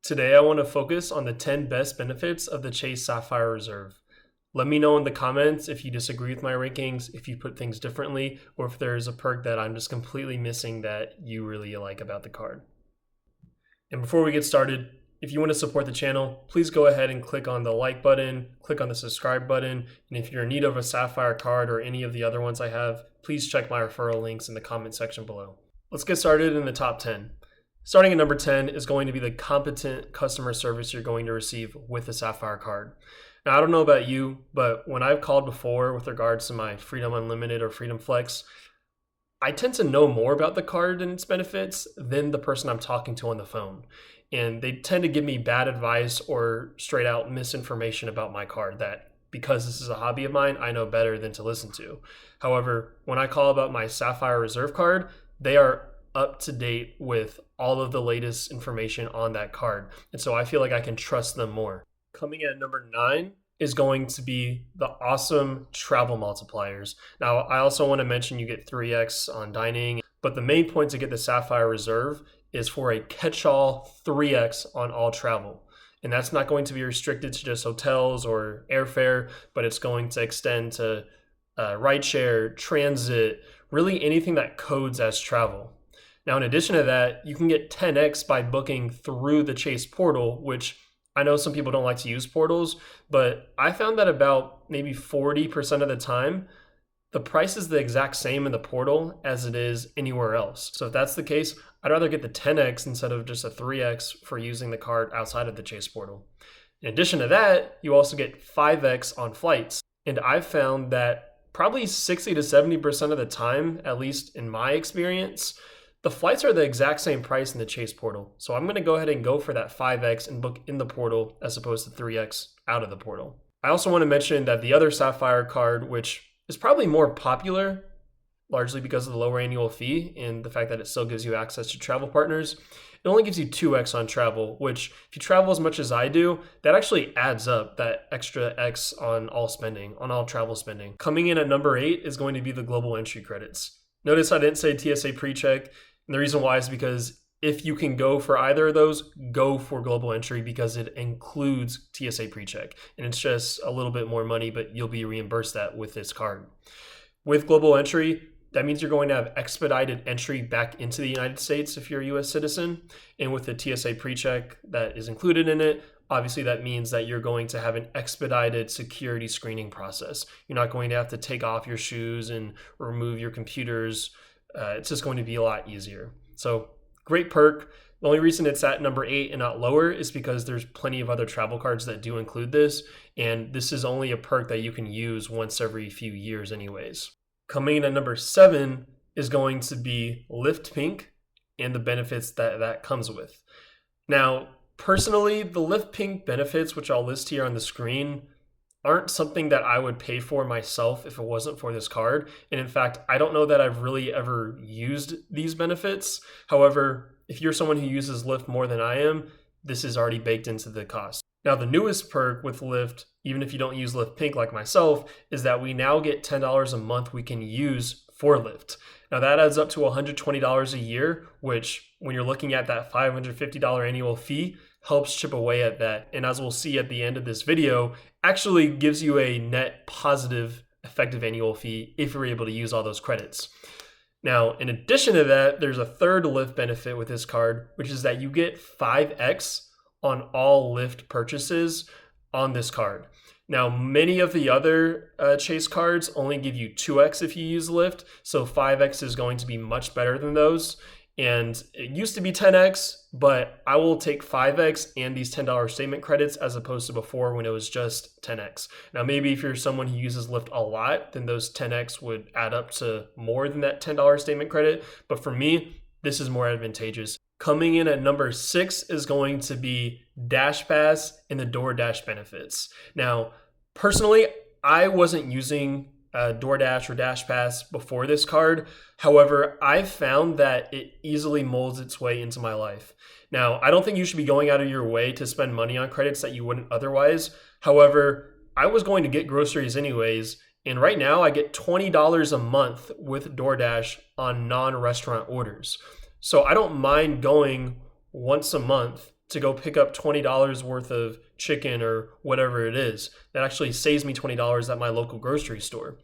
Today, I want to focus on the 10 best benefits of the Chase Sapphire Reserve. Let me know in the comments if you disagree with my rankings, if you put things differently, or if there's a perk that I'm just completely missing that you really like about the card. And before we get started, if you want to support the channel, please go ahead and click on the like button, click on the subscribe button, and if you're in need of a Sapphire card or any of the other ones I have, please check my referral links in the comment section below. Let's get started in the top 10. Starting at number 10 is going to be the competent customer service you're going to receive with the Sapphire card. Now, I don't know about you, but when I've called before with regards to my Freedom Unlimited or Freedom Flex, I tend to know more about the card and its benefits than the person I'm talking to on the phone. And they tend to give me bad advice or straight out misinformation about my card that, because this is a hobby of mine, I know better than to listen to. However, when I call about my Sapphire Reserve card, they are up to date with all of the latest information on that card. And so I feel like I can trust them more. Coming at number 9 is going to be the awesome travel multipliers. Now, I also want to mention you get 3x on dining, but the main point to get the Sapphire Reserve is for a catch-all 3x on all travel. And that's not going to be restricted to just hotels or airfare, but it's going to extend to rideshare, transit, really anything that codes as travel. Now, in addition to that, you can get 10x by booking through the Chase portal, which I know some people don't like to use portals, but I found that about maybe 40% of the time, the price is the exact same in the portal as it is anywhere else. So if that's the case, I'd rather get the 10x instead of just a 3x for using the card outside of the Chase portal. In addition to that, you also get 5x on flights. And I've found that probably 60 to 70% of the time, at least in my experience, the flights are the exact same price in the Chase portal. So I'm going to go ahead and go for that 5x and book in the portal as opposed to 3x out of the portal. I also want to mention that the other Sapphire card, which is probably more popular, largely because of the lower annual fee and the fact that it still gives you access to travel partners, it only gives you 2x on travel, which if you travel as much as I do, that actually adds up, that extra x on all spending, on all travel spending. Coming in at number 8 is going to be the global entry credits. Notice I didn't say TSA pre-check. And the reason why is because if you can go for either of those, go for global entry because it includes TSA pre-check. And it's just a little bit more money, but you'll be reimbursed that with this card. With global entry, that means you're going to have expedited entry back into the United States if you're a US citizen. And with the TSA pre-check that is included in it, obviously that means that you're going to have an expedited security screening process. You're not going to have to take off your shoes and remove your computers. It's just going to be a lot easier. So great perk. The only reason it's at number 8 and not lower is because there's plenty of other travel cards that do include this. And this is only a perk that you can use once every few years anyways. Coming in at number 7 is going to be Lift Pink and the benefits that comes with. Now, personally, the Lift Pink benefits, which I'll list here on the screen, aren't something that I would pay for myself if it wasn't for this card. And in fact, I don't know that I've really ever used these benefits. However, if you're someone who uses Lyft more than I am, this is already baked into the cost. Now, the newest perk with Lyft, even if you don't use Lyft Pink like myself, is that we now get $10 a month we can use for Lyft. Now that adds up to $120 a year, which when you're looking at that $550 annual fee, helps chip away at that. And as we'll see at the end of this video, actually gives you a net positive effective annual fee if you're able to use all those credits. Now, in addition to that, there's a third Lyft benefit with this card, which is that you get 5x on all Lyft purchases on this card. Now, many of the other Chase cards only give you 2x if you use Lyft, so 5x is going to be much better than those. And it used to be 10x, but I will take 5x and these $10 statement credits as opposed to before when it was just 10x. Now, maybe if you're someone who uses Lyft a lot, then those 10x would add up to more than that $10 statement credit. But for me, this is more advantageous. Coming in at number 6 is going to be Dash Pass and the DoorDash benefits. Now, personally, I wasn't using DoorDash or Dash Pass before this card. However, I've found that it easily molds its way into my life. Now, I don't think you should be going out of your way to spend money on credits that you wouldn't otherwise. However, I was going to get groceries anyways, and right now I get $20 a month with DoorDash on non-restaurant orders. So I don't mind going once a month to go pick up $20 worth of chicken or whatever it is. That actually saves me $20 at my local grocery store.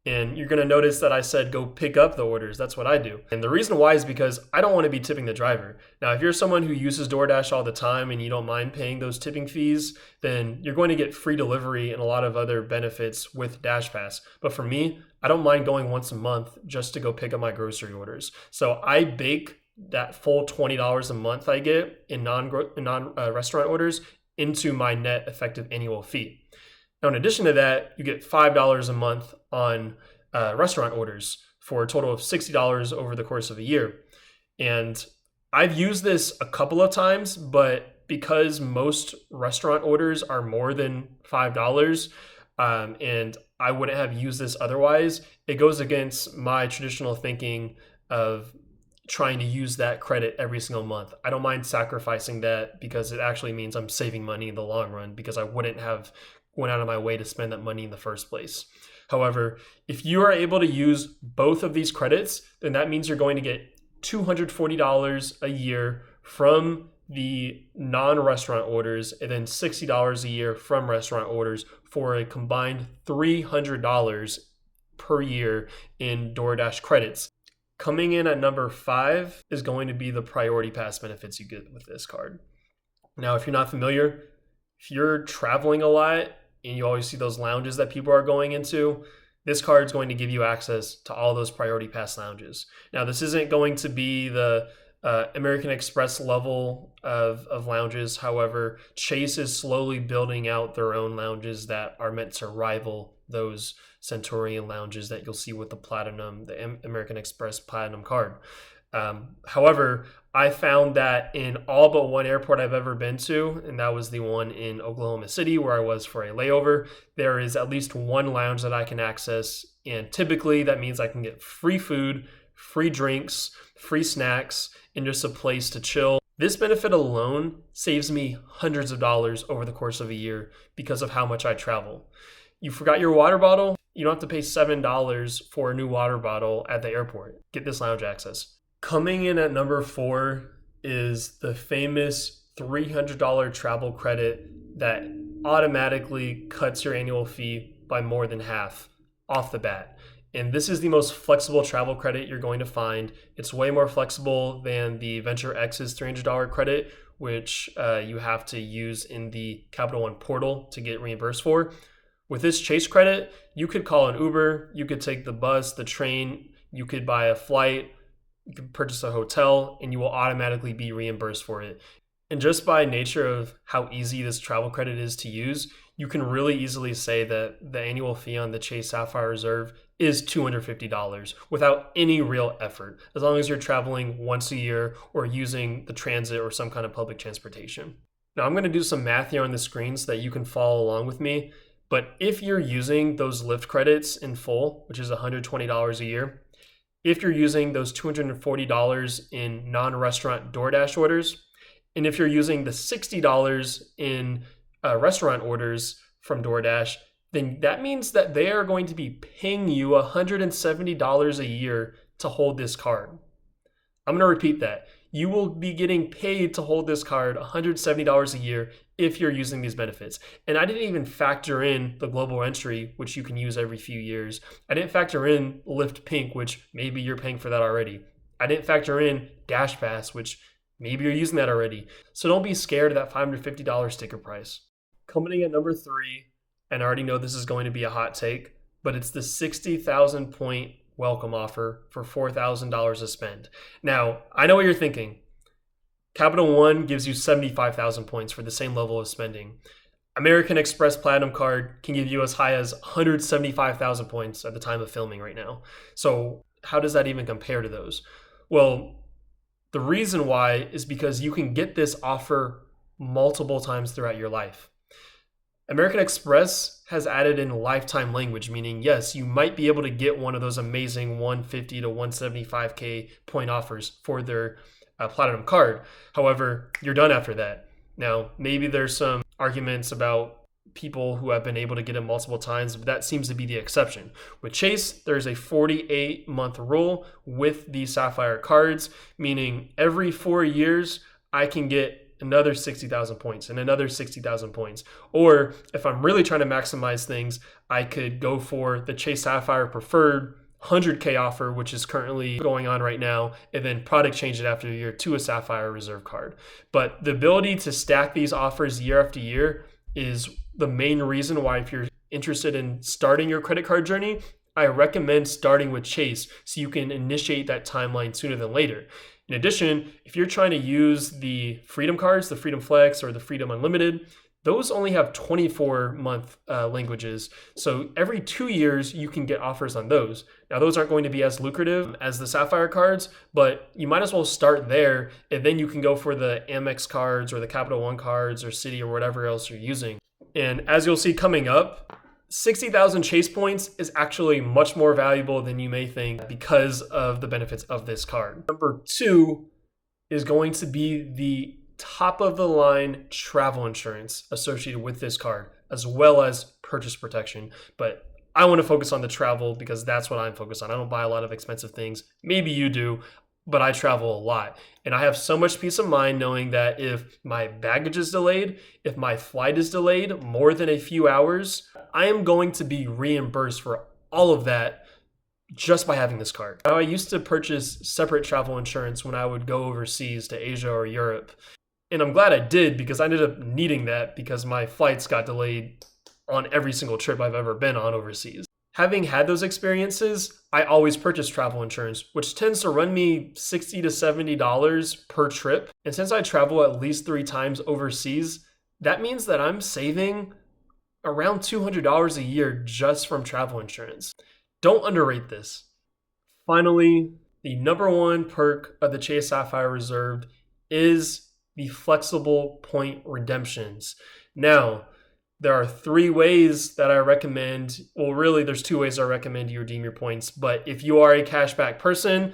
And you're going to notice that I said go pick up the orders. That's what I do. And the reason why is because I don't want to be tipping the driver. Now, if you're someone who uses DoorDash all the time and you don't mind paying those tipping fees, then you're going to get free delivery and a lot of other benefits with DashPass. But for me, I don't mind going once a month just to go pick up my grocery orders. So I bake that full $20 a month I get in non-restaurant orders into my net effective annual fee. Now, in addition to that, you get $5 a month on restaurant orders for a total of $60 over the course of a year. And I've used this a couple of times, but because most restaurant orders are more than $5, and I wouldn't have used this otherwise, it goes against my traditional thinking of trying to use that credit every single month. I don't mind sacrificing that because it actually means I'm saving money in the long run because I wouldn't have went out of my way to spend that money in the first place. However, if you are able to use both of these credits, then that means you're going to get $240 a year from the non-restaurant orders and then $60 a year from restaurant orders for a combined $300 per year in DoorDash credits. Coming in at number 5 is going to be the Priority Pass benefits you get with this card. Now, if you're not familiar, if you're traveling a lot and you always see those lounges that people are going into, this card is going to give you access to all those Priority Pass lounges. Now, this isn't going to be the American Express level of lounges. However, Chase is slowly building out their own lounges that are meant to rival those Centurion lounges that you'll see with the American Express Platinum card. However, I found that in all but one airport I've ever been to, and that was the one in Oklahoma City where I was for a layover, there is at least one lounge that I can access. And typically that means I can get free food, free drinks, free snacks, and just a place to chill. This benefit alone saves me hundreds of dollars over the course of a year because of how much I travel. You forgot your water bottle? You don't have to pay $7 for a new water bottle at the airport. Get this lounge access. Coming in at number 4 is the famous $300 travel credit that automatically cuts your annual fee by more than half off the bat. And this is the most flexible travel credit you're going to find. It's way more flexible than the Venture X's $300 credit, which you have to use in the Capital One portal to get reimbursed for. With this Chase credit, you could call an Uber, you could take the bus, the train, you could buy a flight, you can purchase a hotel, and you will automatically be reimbursed for it. And just by nature of how easy this travel credit is to use, you can really easily say that the annual fee on the Chase Sapphire Reserve is $250 without any real effort, as long as you're traveling once a year or using the transit or some kind of public transportation. Now, I'm going to do some math here on the screen so that you can follow along with me. But if you're using those Lyft credits in full, which is $120 a year, if you're using those $240 in non-restaurant DoorDash orders, and if you're using the $60 in restaurant orders from DoorDash, then that means that they are going to be paying you $170 a year to hold this card. I'm going to repeat that. You will be getting paid to hold this card $170 a year if you're using these benefits. And I didn't even factor in the global entry, which you can use every few years. I didn't factor in Lyft Pink, which maybe you're paying for that already. I didn't factor in Dash Pass, which maybe you're using that already. So don't be scared of that $550 sticker price. Coming in at number 3, and I already know this is going to be a hot take, but it's the 60,000 point welcome offer for $4,000 to spend. Now, I know what you're thinking. Capital One gives you 75,000 points for the same level of spending. American Express Platinum Card can give you as high as 175,000 points at the time of filming right now. So how does that even compare to those? Well, the reason why is because you can get this offer multiple times throughout your life. American Express has added in lifetime language, meaning yes, you might be able to get one of those amazing 150 to 175K point offers for their Platinum card. However, you're done after that. Now, maybe there's some arguments about people who have been able to get it multiple times, but that seems to be the exception. With Chase, there's a 48-month rule with the Sapphire cards, meaning every 4 years, I can get another 60,000 points, and another 60,000 points. Or if I'm really trying to maximize things, I could go for the Chase Sapphire Preferred 100K offer, which is currently going on right now, and then product change it after a year to a Sapphire Reserve card. But the ability to stack these offers year after year is the main reason why, if you're interested in starting your credit card journey, I recommend starting with Chase so you can initiate that timeline sooner than later. In addition, if you're trying to use the Freedom cards, the Freedom Flex or the Freedom Unlimited, those only have 24-month languages. So every 2 years, you can get offers on those. Now, those aren't going to be as lucrative as the Sapphire cards, but you might as well start there, and then you can go for the Amex cards or the Capital One cards or Citi or whatever else you're using. And as you'll see coming up, 60,000 Chase points is actually much more valuable than you may think because of the benefits of this card. Number 2 is going to be the top of the line travel insurance associated with this card, as well as purchase protection. But I want to focus on the travel because that's what I'm focused on. I don't buy a lot of expensive things. Maybe you do, but I travel a lot. And I have so much peace of mind knowing that if my baggage is delayed, if my flight is delayed more than a few hours, I am going to be reimbursed for all of that just by having this card. Now, I used to purchase separate travel insurance when I would go overseas to Asia or Europe. And I'm glad I did, because I ended up needing that because my flights got delayed on every single trip I've ever been on overseas. Having had those experiences, I always purchase travel insurance, which tends to run me $60 to $70 per trip. And since I travel at least 3 times overseas, that means that I'm saving around $200 a year just from travel insurance. Don't underrate this. Finally, the number 1 perk of the Chase Sapphire Reserve is the flexible point redemptions. Now, there are 3 ways that I recommend. Well, really, there's 2 ways I recommend you redeem your points. But if you are a cashback person,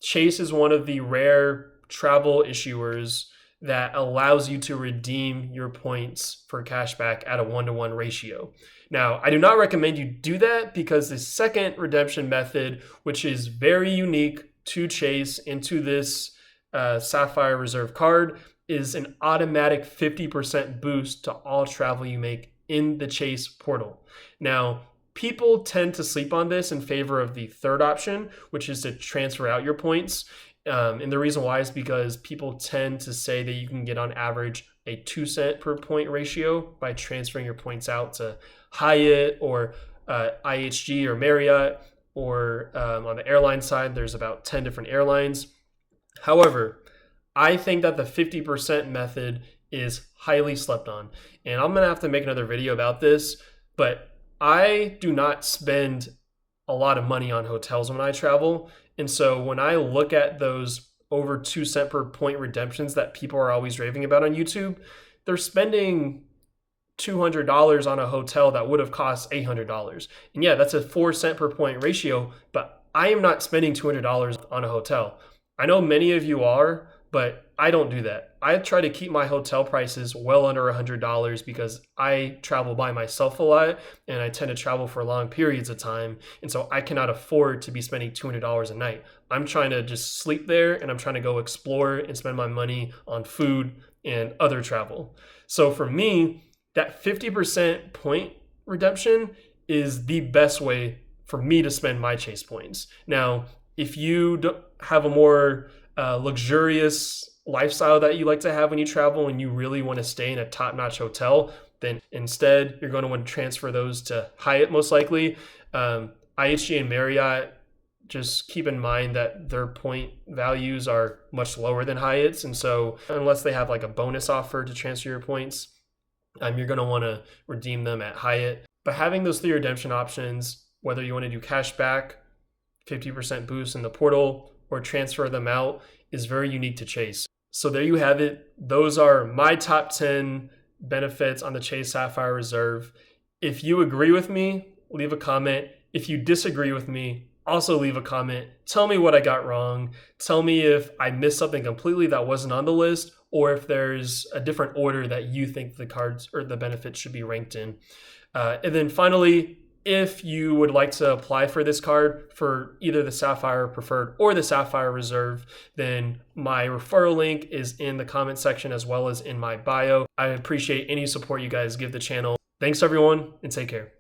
Chase is one of the rare travel issuers that allows you to redeem your points for cashback at a 1-to-1 ratio. Now, I do not recommend you do that because the second redemption method, which is very unique to Chase and to this Sapphire Reserve card, is an automatic 50% boost to all travel you make in the Chase portal. Now, people tend to sleep on this in favor of the third option, which is to transfer out your points. And the reason why is because people tend to say that you can get on average a 2 cent per point ratio by transferring your points out to Hyatt or IHG or Marriott, or on the airline side, there's about 10 different airlines. However, I think that the 50% method is highly slept on. And I'm going to have to make another video about this, but I do not spend a lot of money on hotels when I travel. And so when I look at those over 2 cent per point redemptions that people are always raving about on YouTube, they're spending $200 on a hotel that would have cost $800. And yeah, that's a 4 cent per point ratio, but I am not spending $200 on a hotel. I know many of you are, but I don't do that. I try to keep my hotel prices well under $100 because I travel by myself a lot and I tend to travel for long periods of time. And so I cannot afford to be spending $200 a night. I'm trying to just sleep there and I'm trying to go explore and spend my money on food and other travel. So for me, that 50% point redemption is the best way for me to spend my Chase points. Now, if you have a more luxurious lifestyle that you like to have when you travel and you really want to stay in a top-notch hotel, then instead you're going to want to transfer those to Hyatt most likely. IHG and Marriott, just keep in mind that their point values are much lower than Hyatt's. And so unless they have like a bonus offer to transfer your points, you're going to want to redeem them at Hyatt. But having those 3 redemption options, whether you want to do cash back, 50% boost in the portal, or transfer them out, is very unique to Chase. So there you have it. Those are my top 10 benefits on the Chase Sapphire Reserve. If you agree with me, leave a comment. If you disagree with me, also leave a comment. Tell me what I got wrong. Tell me if I missed something completely that wasn't on the list, or if there's a different order that you think the cards or the benefits should be ranked in. And then finally, if you would like to apply for this card for either the Sapphire Preferred or the Sapphire Reserve, then my referral link is in the comment section as well as in my bio. I appreciate any support you guys give the channel. Thanks everyone, and take care.